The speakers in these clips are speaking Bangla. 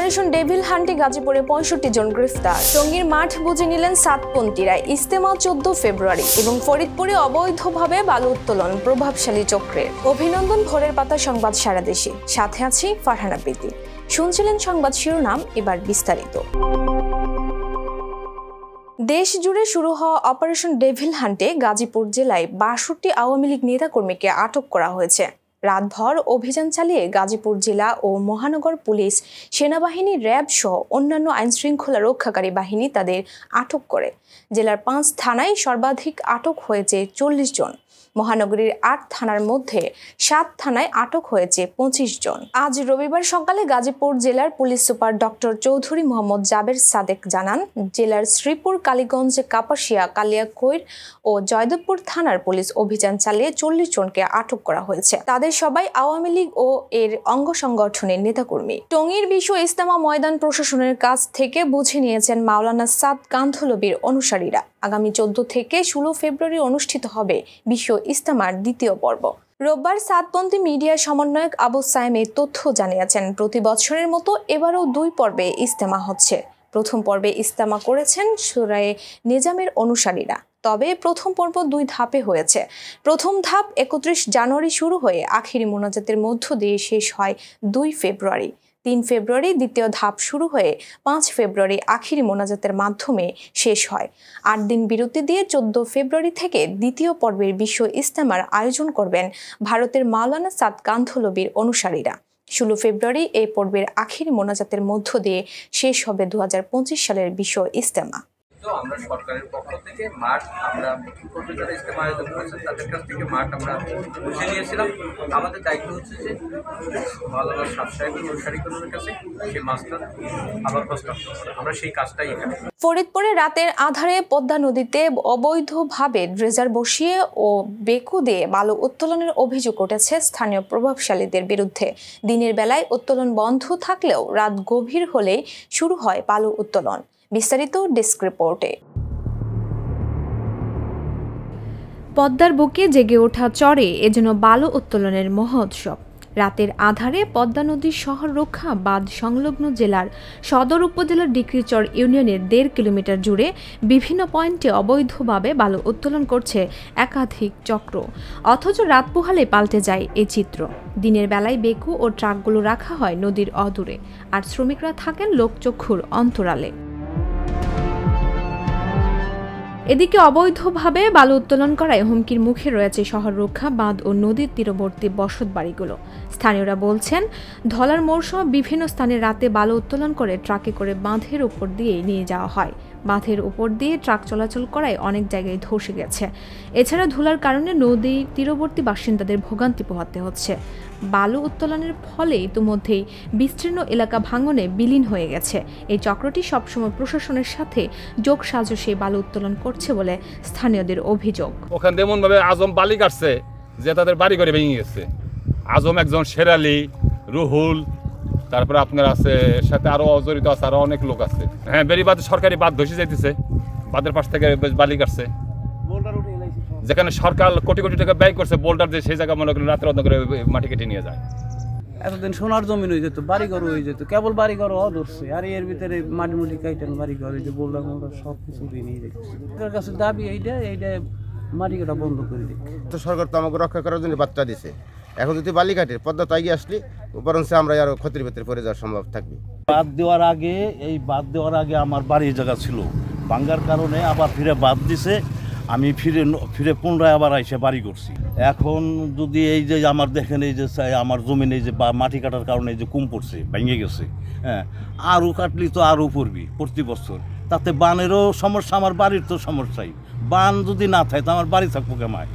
অপারেশন ডেভিল হান্টে গাজীপুরে ৬৫ জন গ্রেফতার। টঙ্গীর মাঠ বুঝে নিলেন সাতপন্থীরা। ইজতেমা ১৪ ফেব্রুয়ারি এবং ফরিদপুরে অবৈধভাবে বালু উত্তোলন প্রভাবশালী চক্রের। অভিনন্দন ভোরের পাতা সংবাদ সারা দেশে। সাথে আছি ফারহানা প্রীতি। শুনছিলেন সংবাদ শিরোনাম, এবার বিস্তারিত। দেশ জুড়ে শুরু হওয়া অপারেশন ডেভিল হান্টে গাজীপুর জেলায় ৬২ আওয়ামী লীগ নেতাকর্মীকে আটক করা হয়েছে। রাতভর অভিযান চালিয়ে গাজীপুর জেলা ও মহানগর পুলিশ, সেনাবাহিনী, র্যাব সহ অন্যান্য আইনশৃঙ্খলা রক্ষাকারী বাহিনী তাদের আটক করে। জেলার ৫ থানায় সর্বাধিক আটক হয়েছে ৪০ জন। মহানগরীর ৮ থানার মধ্যে ৭ থানায় আটক হয়েছে ২৫ জন। আজ রবিবার সকালে গাজীপুর জেলার police super doctor Chowdhury Mohammad Jaber Sadek জানান, জেলার শ্রীপুর, কালীগঞ্জ, কাপাসিয়া, কালিয়াকৈর ও জয়দেবপুর থানার পুলিশ অভিযান চালিয়ে ৪০ জনকে আটক করা হয়েছে। তাদের সবাই আওয়ামী লীগ ও এর অঙ্গ সংগঠনের নেতাকর্মী। টঙ্গীর বিশ্ব ইজতেমা ময়দান প্রশাসনের কাছ থেকে বুঝে নিয়েছেন মাওলানা সাদ কান্ধলবির অনুসারীরা। আগামী ১৪ থেকে ১৬ ফেব্রুয়ারি অনুষ্ঠিত হবে বিশ্ব ইজতেমার দ্বিতীয় পর্ব। রোববার সাতপন্থী মিডিয়া সমন্বয়ক আবু সাইম এই তথ্য জানিয়েছেন। প্রতি বছরের মতো এবারও ২ পর্বে ইজতেমা হচ্ছে। প্রথম পর্বে ইজতেমা করেছেন সূরায়ে নিজামের অনুসারীরা। তবে প্রথম পর্ব ২ ধাপে হয়েছে। প্রথম ধাপ ৩১ জানুয়ারি শুরু হয়ে আখিরি মোনাজাতের মধ্য দিয়ে শেষ হয় ২ ফেব্রুয়ারি। ৩ ফেব্রুয়ারি দ্বিতীয় ধাপ শুরু হয়ে ৫ ফেব্রুয়ারি আখিরি মোনাজাতের মাধ্যমে শেষ হয়। ৮ দিন বিরতি দিয়ে ১৪ ফেব্রুয়ারি থেকে দ্বিতীয় পর্বের বিশ্ব ইজতেমার আয়োজন করবেন ভারতের মাওলানা সাদ কান্ধলবির অনুসারীরা। ১৬ ফেব্রুয়ারি এই পর্বের আখিরি মোনাজাতের মধ্য দিয়ে শেষ হবে ২০২৫ সালের বিশ্ব ইজতেমা। আমরা সরকারের পক্ষ থেকে মাঠ আমরা প্রথম যারা ইজতেমা আয়োজন করেছেন তাদের কাছ থেকে মাঠ আমরা বুঝে নিয়েছিলাম। আমাদের দায়িত্ব হচ্ছে যে মাওলানা সাদ সাহেবের অনুসারীগুলোর কাছে সেই মাছটা আবার প্রস্তাব আমরা সেই কাজটাই এখানে। ফরিদপুরে রাতের আধারে পদ্মা নদীতে অবৈধভাবে ড্রেজার বসিয়ে ও বেকু দিয়ে বালু উত্তোলনের অভিযোগ উঠেছে স্থানীয় প্রভাবশালীদের বিরুদ্ধে। দিনের বেলায় উত্তোলন বন্ধ থাকলেও রাত গভীর হলেই শুরু হয় বালু উত্তোলন। বিস্তারিত ডেস্ক রিপোর্টে। পদ্মার বুকে জেগে ওঠা চরে এজন্য বালু উত্তোলনের মহোৎসব। রাতের আধারে পদ্মা নদীর শহর রক্ষা বাঁধ সংলগ্ন জেলার সদর উপজেলার ডিক্রিচর ইউনিয়নের ১.৫ কিলোমিটার জুড়ে বিভিন্ন পয়েন্টে অবৈধভাবে বালু উত্তোলন করছে একাধিক চক্র। অথচ রাত পোহালে পাল্টে যায় এই চিত্র। দিনের বেলায় বেকু ও ট্রাকগুলো রাখা হয় নদীর অদূরে, আর শ্রমিকরা থাকেন লোকচক্ষুর অন্তরালে। এদিকে অবৈধভাবে বালু উত্তোলন করায় হুমকির মুখে রয়েছে শহর রক্ষা বাঁধ ও নদীর তীরবর্তী বসত বাড়িগুলো। স্থানীয়রা বলছেন, ধলার মোড়সহ বিভিন্ন স্থানে রাতে বালু উত্তোলন করে ট্রাকে করে বাঁধের উপর দিয়ে নিয়ে যাওয়া হয়। বাঁধের উপর দিয়ে ট্রাক চলাচল করায় অনেক জায়গায় ধসে গেছে। এছাড়া ধুলার কারণে নদী তীরবর্তী বাসিন্দাদের ভোগান্তি পোহাতে হচ্ছে। বালু উত্তোলনের ফলে ইতিমধ্যেই বিস্তীর্ণ এলাকা ভাঙনে বিলীন হয়ে গেছে। এই চক্রটি সবসময় প্রশাসনের সাথে যোগসাজশে বালু উত্তোলন করছে বলে স্থানীয়দের অভিযোগ। ওখানে এমন ভাবে আজম বালি কাটছে যে তাদের বাড়ি ঘরে ভেঙে গেছে। আজম একজন, শেরালি, রুহুল, তারপরে আপনার আছে সাথে আরো জড়িত আছে, আরো অনেক লোক আছে। হ্যাঁ, বেরিবাদ সরকারি বাঁধ ধসে যাইতেছে, বাঁধের পাশ থেকে বালি কাটছে। যেখানে সরকার কোটি কোটি টাকা ব্যয় করছে বোল্ডার দিয়ে, সেই জায়গা মনে করেন রাতের অন্ধকারে মাটি কেটে নিয়ে যায়। এতদিন সোনার জমিন হয়ে যেত, বাড়িঘর হয়ে যেত, কেবল বাড়িঘর ধরছে। আর এর ভিতরে মাটি মুটি কাইটেন বাড়িঘর, এই যে বোল্ডার মোল্ডার সব কিছু দিয়ে নিয়ে যাচ্ছে। এটার কাছে দাবি এইটা মাটি কাটা বন্ধ করে দিক। তো সরকার তো আমাকে রক্ষা করার জন্য বার্তা দিছে। এখন যদি বালি কাটে পদ্মা তো এগিয়ে আসলে বরং আমরা আরো ক্ষতির ভিতরে পড়ে যাওয়ার সম্ভব থাকবে। বাঁধ দেওয়ার আগে আমার বাড়ির জায়গা ছিল, ভাঙ্গার কারণে আবার ফিরে বাঁধ দিছে। আমি ফিরে পুনরায় আবার এসে বাড়ি করছি। এখন যদি এই যে আমার দেখেন, এই যে আমার জমিনে এই যে মাটি কাটার কারণে এই যে কম পড়ছে, ভেঙে গেছে, হ্যাঁ, আরও কাটলি তো আরও পড়বি প্রতি বছর। তাতে বানেরও সমস্যা, আমার বাড়ির তো সমস্যাই। বান যদি না থাকে তো আমার বাড়ি থাকবো কেমায়।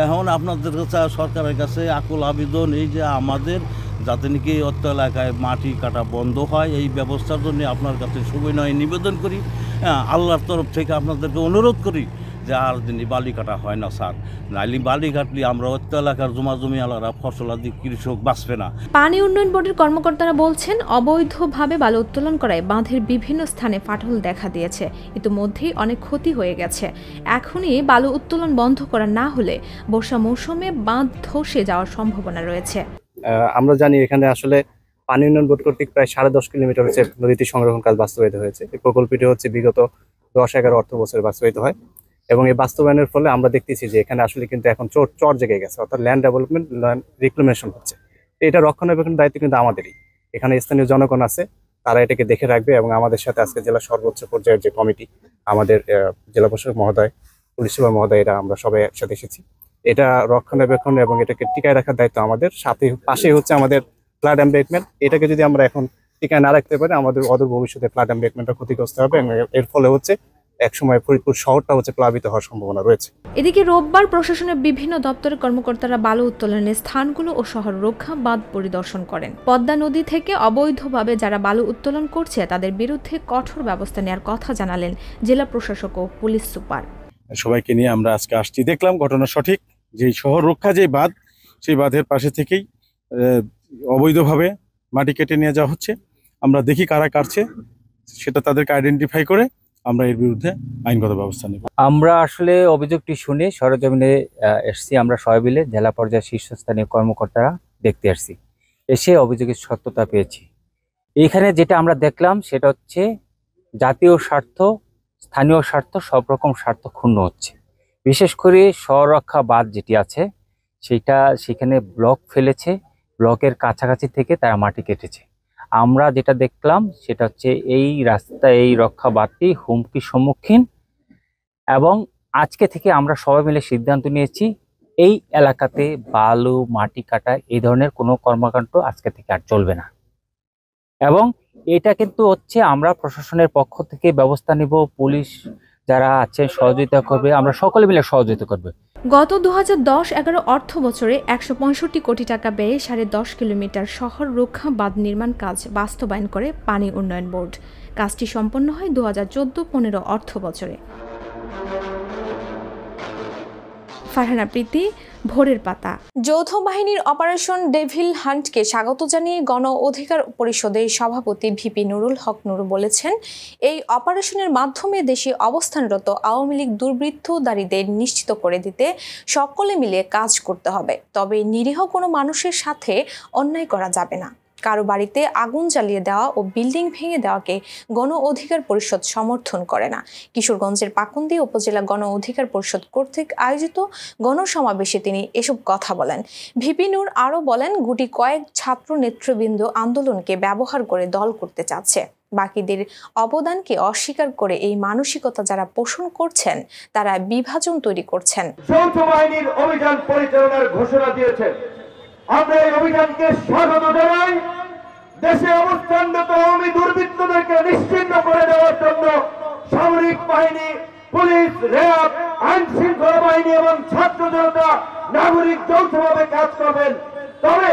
এখন আপনাদের কাছে, সরকারের কাছে আকুল আবেদন, এই যে আমাদের যাতে নাকি অত্য এলাকায় মাটি কাটা বন্ধ হয়, এই ব্যবস্থার জন্য আপনার কাছে সবিনয় নিবেদন করি। হ্যাঁ, আল্লাহর তরফ থেকে আপনাদেরকে অনুরোধ করি যে আর দিন বালি কাটা হয় না স্যার, নাইলে বালি কাটলে আমরা অত্য এলাকার জমি আলাদা ফসলাদি কৃষক বাঁচবে না। পানি উন্নয়ন বোর্ডের কর্মকর্তারা বলছেন, অবৈধভাবে বালু উত্তোলন করায় বাঁধের বিভিন্ন স্থানে ফাটল দেখা দিয়েছে। ইতিমধ্যেই অনেক ক্ষতি হয়ে গেছে। এখনই বালু উত্তোলন বন্ধ করা না হলে বর্ষা মৌসুমে বাঁধ ধসে যাওয়ার সম্ভাবনা রয়েছে। আমরা জানি এখানে আসলে পানি উন্নয়ন বোর্ড কর্তৃক প্রায় 10.5 কিলোমিটার হচ্ছে নদীটি সংরক্ষণ কাজ বাস্তবায়িত হয়েছে। এই প্রকল্পটি হচ্ছে বিগত 10-11 অর্থ বছরে বাস্তবায়িত হয় এবং এই বাস্তবায়নের ফলে আমরা দেখতেছি যে এখানে আসলে কিন্তু এখন চর জেগে গেছে, অর্থাৎ ল্যান্ড ডেভেলপমেন্ট, ল্যান্ড রিক্লেমেশন হচ্ছে। এটা রক্ষণাবেক্ষণের দায়িত্ব কিন্তু আমাদেরই। এখানে স্থানীয় জনগণ আছে, তারা এটাকে দেখে রাখবে এবং আমাদের সাথে আজকে জেলা সর্বোচ্চ পর্যায়ের যে কমিটি, আমাদের জেলা প্রশাসক মহোদয়, পুলিশ সুপার মহোদয়, এরা আমরা সবাই একসাথে এসেছি। এটা রক্ষণাবেক্ষণ এবং এটাকে টিকায় রাখার দায়িত্ব আমাদের। পাশেই হচ্ছে আমাদের ফ্লাড এমবেকমেন্ট। এটাকে যদি আমরা এখন টিকায় না রাখতে পারি, আমাদের অদূর ভবিষ্যতে ফ্লাড এমবেকমেন্টটা ক্ষতিগ্রস্ত হবে এবং এর ফলে হচ্ছে একসময় ফরিদপুর শহরটা হচ্ছে প্লাবিত হওয়ার সম্ভাবনা রয়েছে। এদিকে রোববার প্রশাসনের বিভিন্ন দপ্তরের কর্মকর্তারা বালু উত্তোলনের স্থানগুলো ও শহর রক্ষা বাঁধ পরিদর্শন করেন। পদ্মা নদী থেকে অবৈধভাবে যারা বালু উত্তোলন করছে তাদের বিরুদ্ধে কঠোর ব্যবস্থা নেওয়ার কথা জানালেন জেলা প্রশাসক ও পুলিশ সুপার। সবাইকে নিয়ে আমরা আজকে আসছি, দেখলাম ঘটনা সঠিক। যে শহর রক্ষা যে বাঁধ, সেই বাঁধের পাশে থেকেই অবৈধভাবে মাটি কেটে নিয়ে যাওয়া হচ্ছে। আমরা দেখি কারা কাটছে, সেটা তাদেরকে আইডেন্টিফাই করে আমরা এর বিরুদ্ধে আইনগত ব্যবস্থা নেব। আমরা আসলে অভিযোগটি শুনে সরেজমিনে এসছি। আমরা সবাই মিলে জেলা পর্যায়ের শীর্ষস্থানীয় কর্মকর্তারা দেখতে আসছি, এসে অভিযোগের সত্যতা পেয়েছি। এখানে যেটা আমরা দেখলাম সেটা হচ্ছে জাতীয় স্বার্থ, স্থানীয় স্বার্থ, সব রকম স্বার্থ ক্ষুণ্ণ হচ্ছে। বিশেষ করে স্বরক্ষা বাঁধ যেটি আছে সেখানে ব্লক ফেলেছে, ব্লকের কাছাকাছি থেকে তারা মাটি কেটেছে। আমরা যেটা দেখলাম সেটা হচ্ছে এই রাস্তা, এই রক্ষা বাঁধটি হুমকির সম্মুখীন এবং আজকে থেকে আমরা সবাই মিলে সিদ্ধান্ত নিয়েছি এই এলাকাতে বালু, মাটি কাটা, এই ধরনের কোনো কর্মকাণ্ড আজকে থেকে আর চলবে না। এবং এটা কিন্তু হচ্ছে আমরা প্রশাসনের পক্ষ থেকে ব্যবস্থা নিব, পুলিশ যারা আছে সহযোগিতা করবে, আমরা সকলে মিলে সহযোগিতা করবে। গত 2010-11 অর্থ বছরে 165 কোটি টাকা ব্যয়ে 10.5 কিলোমিটার শহর রক্ষা বাঁধ নির্মাণ কাজ বাস্তবায়ন করে পানি উন্নয়ন বোর্ড। কাজটি সম্পন্ন হয় 2014-15 অর্থ বছরে। ফারহানা প্রীতি, ভোরের পাতা। যৌথ বাহিনীর অপারেশন ডেভিল হান্টকে স্বাগত জানিয়ে গণ অধিকার পরিষদের সভাপতি ভিপি নুরুল হক নুরু বলেছেন, এই অপারেশনের মাধ্যমে দেশে অবস্থানরত আওয়ামী লীগ দুর্বৃত্তধারীদের নিশ্চিত করে দিতে সকলে মিলে কাজ করতে হবে। তবে নিরীহ কোনো মানুষের সাথে অন্যায় করা যাবে না। কারো বাড়িতে আগুন জ্বালিয়ে দেওয়া ও বিল্ডিং ভেঙে দেওয়াকে গণ অধিকার পরিষদ সমর্থন করে না। কিশোরগঞ্জের পাকুন্দি উপজেলা গণ অধিকার পরিষদ কর্তৃক আয়োজিত গণসমাবেশে তিনি এসব কথা বলেন। ভিপি নূর আরও বলেন, গুটি কয়েক ছাত্র নেতৃবৃন্দ আন্দোলনকে ব্যবহার করে দল করতে চাচ্ছে। বাকিদের অবদানকে অস্বীকার করে এই মানসিকতা যারা পোষণ করছেন তারা বিভাজন তৈরি করছেন। যৌথ বাহিনীর অভিযান পরিচালনার ঘোষণা দিয়েছেন। আমরা এই অভিযানকে স্বাগত জানাই। দেশে অবস্থানরত আওয়ামী দুর্বৃত্তদেরকে নিশ্চিহ্ন করে দেওয়ার জন্য সামরিক বাহিনী, পুলিশ, র্যাব, আইন শৃঙ্খলা বাহিনী এবং ছাত্র জনতা, নাগরিক যৌথভাবে কাজ করবেন। তবে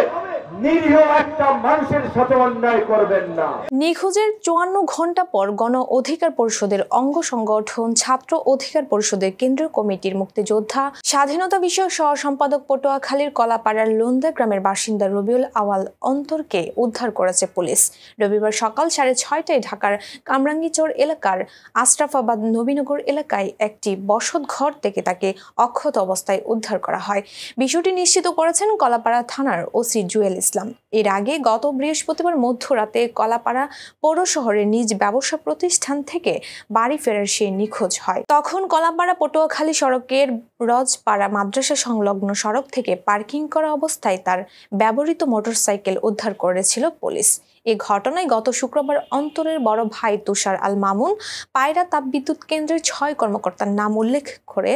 নিরীহ একটা মানুষের সাথে অন্যায় করবেন না। নিখোঁজের 54 ঘন্টা পর গণ অধিকার পরিষদের অঙ্গ সংগঠন ছাত্র অধিকার পরিষদের কেন্দ্রীয় কমিটির মুক্তিযোদ্ধা, স্বাধীনতা বিষয়ক সহ সম্পাদক পটুয়াখালীর কলাপাড়ার লোন্দা গ্রামের বাসিন্দা রবিউল আওয়াল অন্তরকে উদ্ধার করেছে পুলিশ। রবিবার সকাল 6:30টায় ঢাকার কামরাঙ্গীচর এলাকার আশরাফাবাদ নবীনগর এলাকায় একটি বসত ঘর থেকে তাকে অক্ষত অবস্থায় উদ্ধার করা হয়। বিষয়টি নিশ্চিত করেছেন কলাপাড়া থানার ওসি জুয়েল ইসলাম। এর আগে গত বৃহস্পতিবার মধ্যরাতে কলাপাড়া পৌর শহরের নিজ ব্যবসা প্রতিষ্ঠান থেকে বাড়ি ফেরার সে নিখোঁজ হয়। তখন কলাপাড়া পটুয়াখালী সড়কের রজপাড়া মাদ্রাসা সংলগ্ন সড়ক থেকে পার্কিং করা অবস্থায় তার ব্যবহৃত মোটরসাইকেল উদ্ধার করেছিল পুলিশ। এ ঘটনায় গত শুক্রবার অন্তরের বড় ভাই তুষার আল মামুন পায়রা তাপবিদ্যুৎ কেন্দ্রের 6 কর্মকর্তার নাম উল্লেখ করে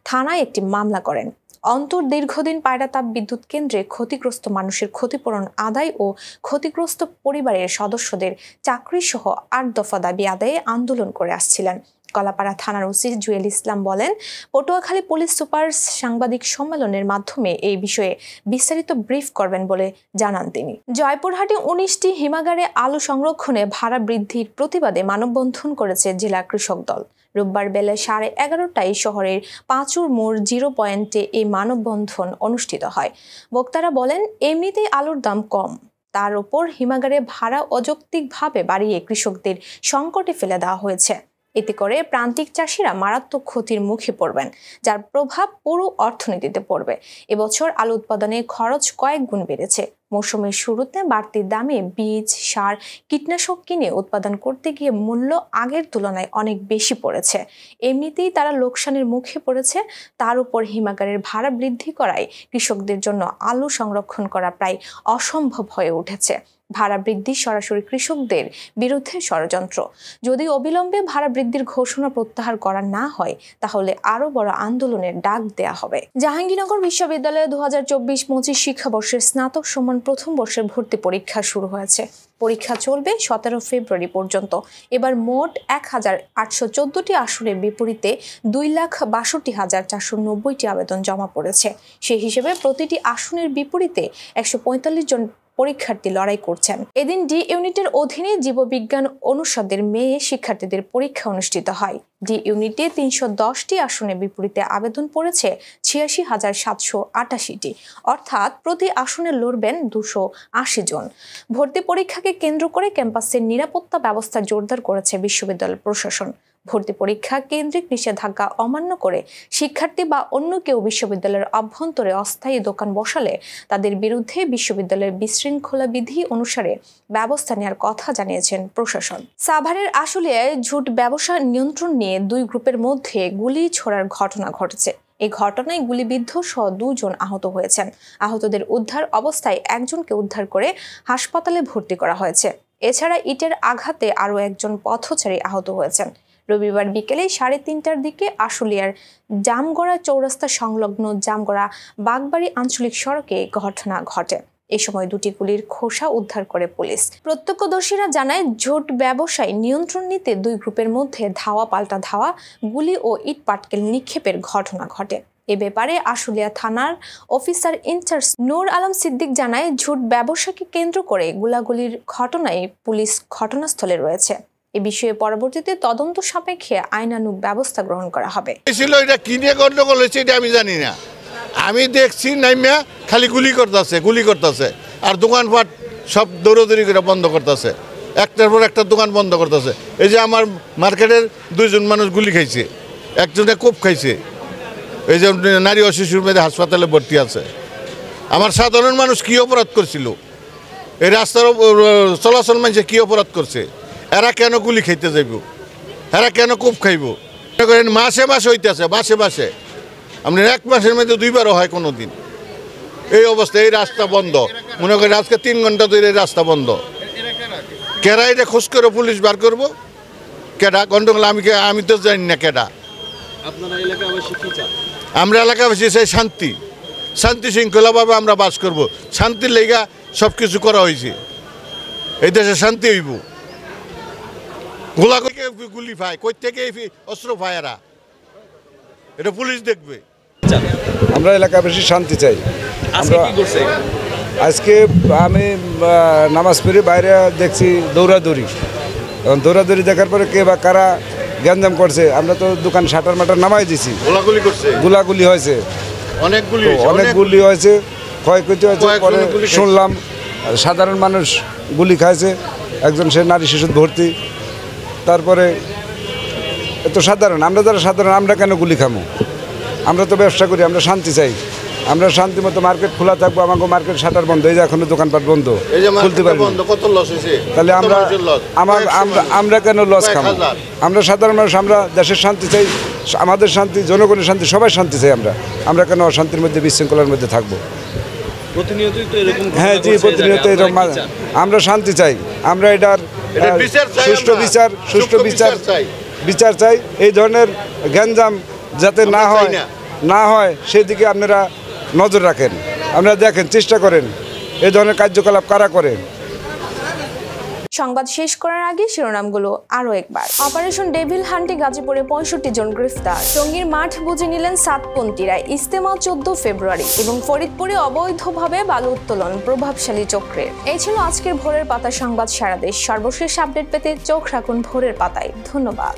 থানায় একটি মামলা করেন। অন্তর দীর্ঘদিন পায়রা তাপ বিদ্যুৎ কেন্দ্রে ক্ষতিগ্রস্ত মানুষের ক্ষতিপূরণ আদায় ও ক্ষতিগ্রস্ত পরিবারের সদস্যদের চাকরি সহ 8 দফা দাবি আদায়ে আন্দোলন করে আসছিলেন। কলাপাড়া থানার ওসি জুয়েল ইসলাম বলেন, পটুয়াখালী পুলিশ সুপার সাংবাদিক সম্মেলনের মাধ্যমে এই বিষয়ে বিস্তারিত ব্রিফ করবেন বলে জানান তিনি। জয়পুরহাটে 19টি হিমাগারে আলু সংরক্ষণে ভাড়া বৃদ্ধির প্রতিবাদে মানববন্ধন করেছে জেলা কৃষক দল। রোববার বেলা 11:30টায় শহরের পাঁচুর মোড় 0 পয়েন্টে এই মানববন্ধন অনুষ্ঠিত হয়। বক্তারা বলেন, এমনিতেই আলুর দাম কম, তার উপর হিমাগারে ভাড়া অযৌক্তিকভাবে বাড়িয়ে কৃষকদের সংকটে ফেলে দেওয়া হয়েছে। এতে করে প্রান্তিক চাষিরা মারাত্মক ক্ষতির মুখে পড়বেন, যার প্রভাব পুরো অর্থনীতিতে পড়বে। এবছর আলু উৎপাদনে খরচ কয়েক গুণ বেড়েছে। মৌসুমের শুরুতে বাড়তি দামে বীজ, সার, কীটনাশক কিনে উৎপাদন করতে গিয়ে মূল্য আগের তুলনায় অনেক বেশি পড়েছে। এমনিতেই তারা লোকসানের মুখে পড়েছে, তার উপর হিমাগারের ভাড়া বৃদ্ধি করায় কৃষকদের জন্য আলু সংরক্ষণ করা প্রায় অসম্ভব হয়ে উঠেছে। ভাড়া বৃদ্ধি সরাসরি কৃষকদের বিরুদ্ধে ষড়যন্ত্র। যদি অবিলম্বে ভাড়া বৃদ্ধির ঘোষণা প্রত্যাহার করা না হয় তাহলে আরো বড় আন্দোলনের ডাক দেয়া হবে। জাহাঙ্গীরনগর বিশ্ববিদ্যালয়ে 2024-25 শিক্ষাবর্ষের স্নাতক সমান প্রথম বর্ষের ভর্তি পরীক্ষা শুরু হয়েছে। পরীক্ষা চলবে 17 ফেব্রুয়ারি পর্যন্ত। এবার মোট 10,814টি আসনের বিপরীতে 2,62,490টি আবেদন জমা পড়েছে। সেই হিসেবে প্রতিটি আসনের বিপরীতে 145 জন পরীক্ষার্থী লড়াই করছেন। এদিন ডি ইউনিটের অধীনে জীববিজ্ঞান অনুষদের মেয়ে শিক্ষার্থীদের পরীক্ষা অনুষ্ঠিত হয়। ডি ইউনিটে 310টি আসনের বিপরীতে আবেদন পড়েছে 86,788টি, অর্থাৎ প্রতি আসনে লড়বেন 280 জন। ভর্তি পরীক্ষাকে কেন্দ্র করে ক্যাম্পাসের নিরাপত্তা ব্যবস্থা জোরদার করেছে বিশ্ববিদ্যালয় প্রশাসন। ভর্তি পরীক্ষা কেন্দ্রিক নিষেধাজ্ঞা অমান্য করে শিক্ষার্থী বা অন্য কেউ বিশ্ববিদ্যালয়ের অভ্যন্তরে অস্থায়ী দোকান বসালে তাদের বিরুদ্ধে বিশ্ববিদ্যালয়ের বিশৃঙ্খলা বিধি অনুসারে ব্যবস্থা নেওয়ার কথা জানিয়েছেন প্রশাসন। সাভারের আশুলিয়ায় ঝুট ব্যবসা নিয়ন্ত্রণ নিয়ে দুই গ্রুপের মধ্যে গুলি ছোড়ার ঘটনা ঘটেছে। এই ঘটনায় গুলিবিদ্ধ সহ 2 জন আহত হয়েছেন। আহতদের উদ্ধার অবস্থায় একজনকে উদ্ধার করে হাসপাতালে ভর্তি করা হয়েছে। এছাড়া ইটের আঘাতে আরও একজন পথচারী আহত হয়েছেন। রবিবার বিকেলে 3:30টার দিকে আশুলিয়ার জামগড়া চৌরাস্তা সংলগ্ন জামগড়া বাগবাড়ি আঞ্চলিক সড়কে ঘটনা ঘটে। এ সময় 2টি গুলির খোসা উদ্ধার করে পুলিশ। প্রত্যক্ষদর্শীরা জানায় ঝুট ব্যবসায় নিয়ন্ত্রণ নিতে দুই গ্রুপের মধ্যে ধাওয়া পাল্টা ধাওয়া, গুলি ও ইট পাটকেল নিক্ষেপের ঘটনা ঘটে। এ ব্যাপারে আশুলিয়া থানার অফিসার ইনচার্জ নূর আলম সিদ্দিক জানায়, ঝুট ব্যবসাকে কেন্দ্র করে গোলাগুলির ঘটনায় পুলিশ ঘটনাস্থলে রয়েছে। এ বিষয়ে পরবর্তীতে তদন্ত সাপেক্ষে আইনানুগ ব্যবস্থা গ্রহণ করা হবে। এটা কিনে গন্ডগোল হয়েছে এটা আমি জানি না, আমি দেখছি নাইমিয়া খালি গুলি করতেছে আর দোকানপাট সব দৌড়াদৌড়ি করে বন্ধ করতেছে, একটার পর একটা দোকান বন্ধ করতেছে। এই যে আমার মার্কেটের 2 জন মানুষ গুলি খাইছে, একজনে কোপ খাইছে, এই যে নারী ও শিশুর মেয়েদের হাসপাতালে ভর্তি আছে। আমার সাধারণ মানুষ কি অপরাধ করছিল, এই রাস্তার চলাচল মানুষে কি অপরাধ করছে, এরা কেন গুলি খাইতে যাইব, এরা কেন কোপ খাইব? মাসে মাসে হইতেছে, মাসে আপনার 1 মাসের মধ্যে 2বারও হয় কোনো দিন। এই অবস্থায় এই রাস্তা বন্ধ, মনে করেন আজকে 3 ঘন্টা ধরে এই রাস্তা বন্ধ। কেডা এটা খোঁজ করে পুলিশ বার করবো? কেডা গন্ডগোল? আমি তো জানি না কেডা। আমরা এলাকাবাসী চাই শান্তি শৃঙ্খলাভাবে আমরা বাস করব। শান্তির লেগা সব কিছু করা হয়েছে, এই দেশে শান্তি হইব। গুলি পায় কই থেকে, অস্ত্র পায় এরা, এটা পুলিশ দেখবে। আমরা এলাকাবাসী শান্তি চাই। আজকে আমি নামাজ পড়ে বাইরে দেখছি দৌড়াদৌড়ি, এখন দৌড়াদৌড়ি দেখার পরে কে বা কারা গ্যাঞ্জাম করছে। আমরা তো দোকান শাটার মাটার নামাই দিছি, গোলাগুলি হয়েছে, অনেক গুলি হয়েছে, ক্ষয়ক্ষতি হয়েছে। পরে শুনলাম সাধারণ মানুষ গুলি খাইছে, একজন সে নারী শিশু ভর্তি। তারপরে এত সাধারণ, আমরা যারা সাধারণ আমরা কেন গুলি খামো? আমরা তো ব্যবসা করি, আমরা শান্তি চাই। আমরা শান্তি মতো মার্কেট খোলা থাকবো, আমাকে মার্কেট শাটার বন্ধ, এই যে এখনো দোকানপাট বন্ধ, খুলতে পারি। তাহলে আমরা কেন লস খাবো? আমরা সাধারণ মানুষ, আমরা দেশের শান্তি চাই, আমাদের শান্তি, জনগণের শান্তি, সবাই শান্তি চাই। আমরা কেন অশান্তির মধ্যে, বিশৃঙ্খলার মধ্যে থাকবো? হ্যাঁ জি, প্রতিনিয়ত এরকম আমরা শান্তি চাই। আমরা এটার সুষ্ঠু বিচার চাই। এই ধরনের গ্যাঞ্জাম যাতে না হয় সেদিকে আপনারা নজর রাখেন, আপনারা দেখেন, চেষ্টা করেন এই ধরনের কার্যকলাপ কারা করে। সংবাদ শেষ করার আগে শিরোনামগুলো আরো একবার। অপারেশন ডেভিল হান্টে গাজীপুরে 65 জন গ্রেফতার। টঙ্গীর মাঠ বুঝে নিলেন সাতপন্থীরা। ইজতেমা 14 ফেব্রুয়ারি। এবং ফরিদপুরে অবৈধভাবে বালু উত্তোলন প্রভাবশালী চক্রের। এই ছিল আজকের ভোরের পাতা সংবাদ সারা দেশ। সর্বশেষ আপডেট পেতে চোখ রাখুন ভোরের পাতায়। ধন্যবাদ।